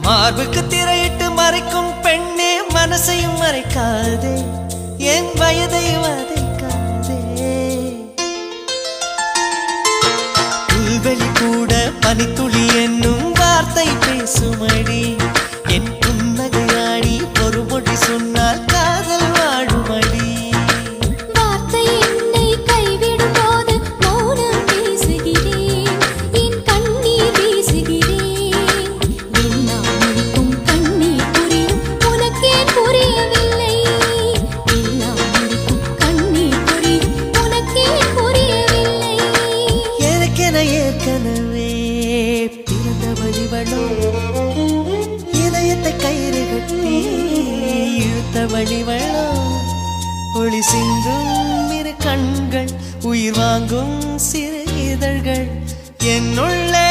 மார்புக்கு திரையிட்டு மறைக்கும் பெண்ணே மனசையும் மறைக்காதே என் வயதை வதைக்காதே புல்வெளி கூட பனித்துளி என்னும் வார்த்தை பேசுமடி என் புன்னகையாடி ஒரு மொழி சொன்னால் காதல் வாழுமடி வார்த்தை என்னை கைவிடும் போது மௌனம் பேசுகிறேன் என் கண்ணீர் வீசுகிறேன் எல்லாம் முடிக்கும் கண்ணீர் புரியும் உனக்கே புரியவில்லை எல்லாம் முடிக்கும் கண்ணீர் புரியும் உனக்கே புரியவில்லை எனக்கென ஏற்கனவே பிறந்தவள் இவளோ இதயத்தை கயிறு கட்டி இழுத்தவள் இவளோ ஒளி சிந்தும் இரு கண்கள் உயிர் வாங்கும் சிறு இதழ்கள் என்னுள்ளே